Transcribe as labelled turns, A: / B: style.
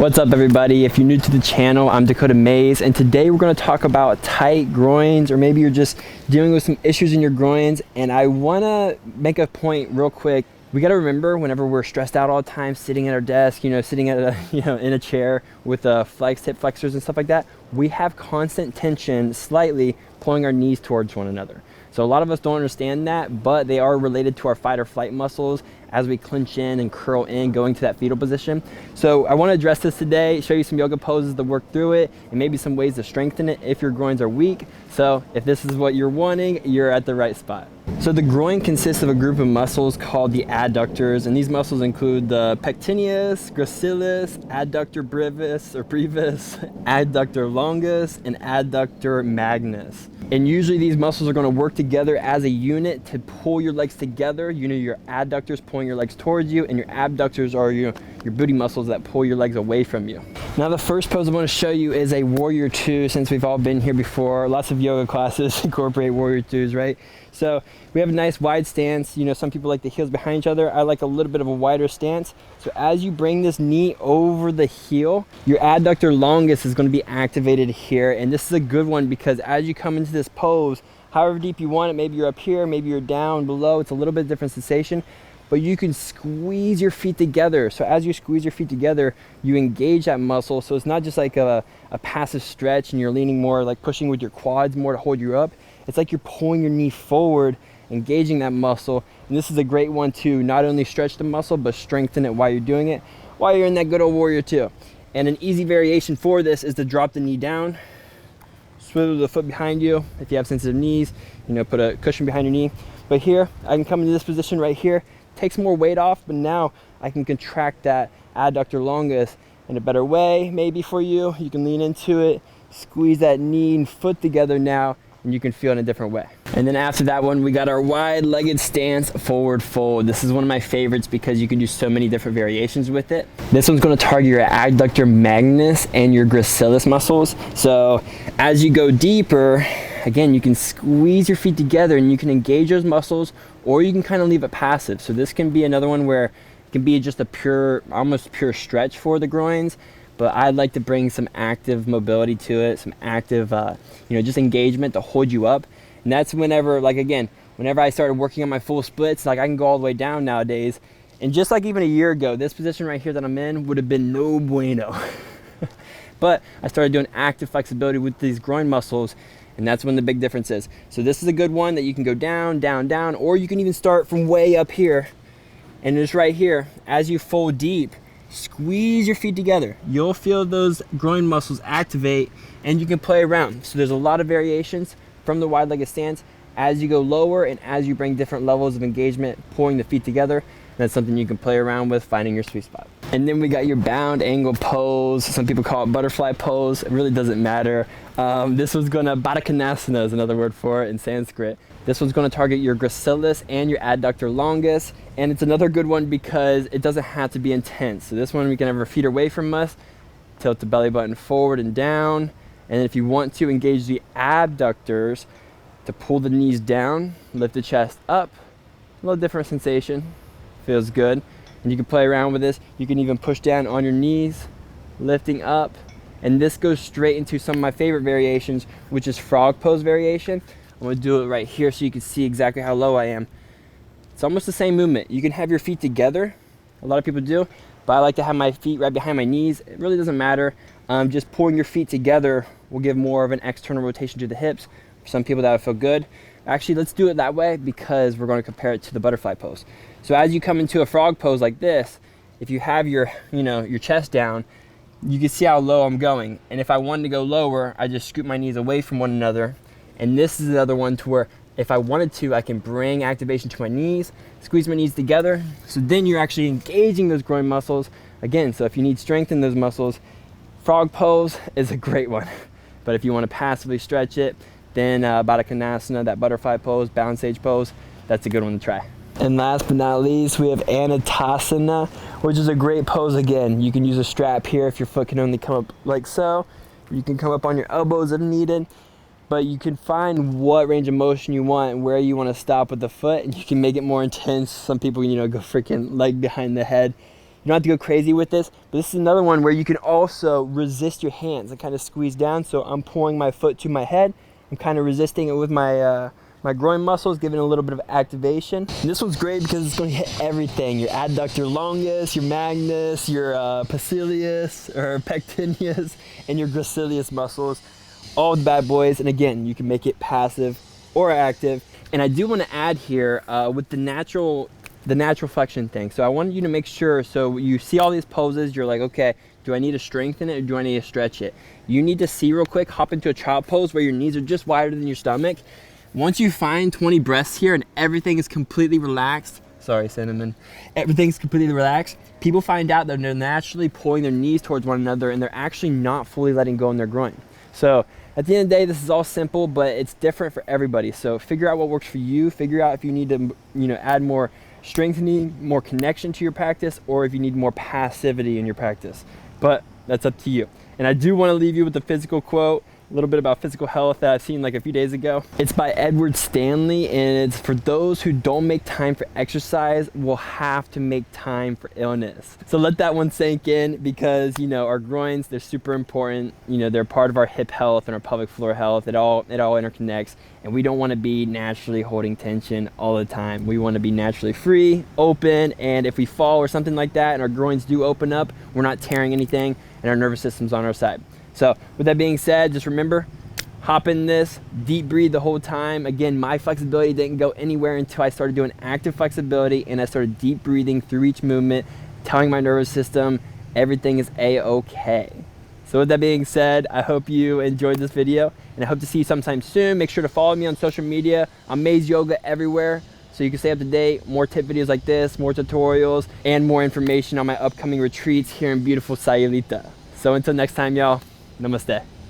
A: What's up everybody? If you're new to the channel, I'm Dakota Mays, and today we're going to talk about tight groins, or maybe you're just dealing with some issues in your groins. And I want to make a point real quick. We got to remember, whenever we're stressed out all the time, sitting at our desk, sitting at a, in a chair with hip flexors and stuff like that, we have constant tension slightly pulling our knees towards one another. So a lot of us don't understand that, but they are related to our fight or flight muscles as we clench in and curl in, going to that fetal position. So I want to address this today, show you some yoga poses to work through it, and maybe some ways to strengthen it if your groins are weak. So if this is what you're wanting, you're at the right spot. So the groin consists of a group of muscles called the adductors, and these muscles include the pectineus, gracilis, adductor brevis, adductor longus, and adductor magnus. And usually these muscles are going to work together as a unit to pull your legs together. Your adductors pulling your legs towards you, and your abductors are your booty muscles that pull your legs away from you. Now the first pose I want to show you is a warrior two, since we've all been here before. Lots of yoga classes incorporate warrior twos, right? So we have a nice wide stance. Some people like the heels behind each other. I like a little bit of a wider stance. So as you bring this knee over the heel, your adductor longus is going to be activated here. And this is a good one because as you come into this pose, however deep you want it, maybe you're up here, maybe you're down below, it's a little bit different sensation, but you can squeeze your feet together. So as you squeeze your feet together, you engage that muscle. So it's not just like a passive stretch and you're leaning more, like pushing with your quads more to hold you up. It's like you're pulling your knee forward, engaging that muscle. And this is a great one to not only stretch the muscle, but strengthen it while you're doing it, while you're in that good old warrior two. And an easy variation for this is to drop the knee down, swivel the foot behind you. If you have sensitive knees, put a cushion behind your knee. But here, I can come into this position right here, take some more weight off, but now I can contract that adductor longus in a better way, maybe for you. You can lean into it, squeeze that knee and foot together now, and you can feel in a different way. And then after that one, we got our wide-legged stance forward fold. This is one of my favorites because you can do so many different variations with it. This one's going to target your adductor magnus and your gracilis muscles. So as you go deeper, again, you can squeeze your feet together and you can engage those muscles, or you can kind of leave it passive. So this can be another one where it can be just a almost pure stretch for the groins. But I'd like to bring some active mobility to it, some active, just engagement to hold you up. And that's whenever I started working on my full splits, I can go all the way down nowadays. And just like even a year ago, this position right here that I'm in would have been no bueno. But I started doing active flexibility with these groin muscles, and that's when the big difference is. So this is a good one that you can go down, down, down, or you can even start from way up here. And just right here, as you fold deep, squeeze your feet together. You'll feel those groin muscles activate, and you can play around. So there's a lot of variations from the wide-legged stance as you go lower and as you bring different levels of engagement, pulling the feet together. That's something you can play around with, finding your sweet spot. And then we got your bound angle pose. Some people call it butterfly pose. It really doesn't matter. This was Bioculture is another word for it in Sanskrit. This one's going to target your gracilis and your adductor longus. And it's another good one because it doesn't have to be intense. So this one, we can have our feet away from us, tilt the belly button forward and down. And if you want to engage the abductors to pull the knees down, lift the chest up, a little different sensation, feels good. And you can play around with this. You can even push down on your knees, lifting up. And this goes straight into some of my favorite variations, which is frog pose variation. I'm going to do it right here so you can see exactly how low I am. It's almost the same movement. You can have your feet together. A lot of people do, but I like to have my feet right behind my knees. It really doesn't matter. Just pulling your feet together will give more of an external rotation to the hips. For some people that would feel good. Actually, let's do it that way because we're going to compare it to the butterfly pose. So as you come into a frog pose like this, if you have your chest down, you can see how low I'm going. And if I wanted to go lower, I just scoot my knees away from one another. And this is another one to where if I wanted to, I can bring activation to my knees, squeeze my knees together. So then you're actually engaging those groin muscles. Again, so if you need strength in those muscles, frog pose is a great one. But if you want to passively stretch it, then Bioculture, that butterfly pose, bound sage pose, that's a good one to try. And last but not least, we have Anantasana, which is a great pose again. You can use a strap here if your foot can only come up like so. You can come up on your elbows if needed. But you can find what range of motion you want and where you want to stop with the foot, and you can make it more intense. Some people, go freaking leg behind the head. You don't have to go crazy with this, but this is another one where you can also resist your hands and kind of squeeze down. So I'm pulling my foot to my head. I'm kind of resisting it with my my groin muscles, giving it a little bit of activation. And this one's great because it's going to hit everything: your adductor longus, your magnus, your pecilius or pectineus, and your gracilis muscles. All the bad boys. And again, you can make it passive or active. And I do want to add here with the natural flexion thing. So I wanted you to make sure, so you see all these poses, you're like, okay, do I need to strengthen it or do I need to stretch it? You need to see real quick, hop into a child pose where your knees are just wider than your stomach. Once you find 20 breaths here and everything is completely relaxed, sorry, cinnamon, everything's completely relaxed, people find out that they're naturally pulling their knees towards one another and they're actually not fully letting go in their groin. So at the end of the day, this is all simple, but it's different for everybody. So figure out what works for you. Figure out if you need to, add more strengthening, more connection to your practice, or if you need more passivity in your practice. But that's up to you. And I do want to leave you with a physical quote, a little bit about physical health that I've seen like a few days ago. It's by Edward Stanley, and it's for those who don't make time for exercise will have to make time for illness. So let that one sink in, because our groins, they're super important. They're part of our hip health and our pelvic floor health. It all interconnects, and we don't want to be naturally holding tension all the time. We want to be naturally free, open, and if we fall or something like that and our groins do open up, we're not tearing anything and our nervous system's on our side. So with that being said, just remember, hop in this, deep breathe the whole time. Again, my flexibility didn't go anywhere until I started doing active flexibility and I started deep breathing through each movement, telling my nervous system everything is a-okay. So with that being said, I hope you enjoyed this video and I hope to see you sometime soon. Make sure to follow me on social media. I'm Maze Yoga everywhere, so you can stay up to date. More tip videos like this, more tutorials, and more information on my upcoming retreats here in beautiful Sayulita. So until next time, y'all. Namaste.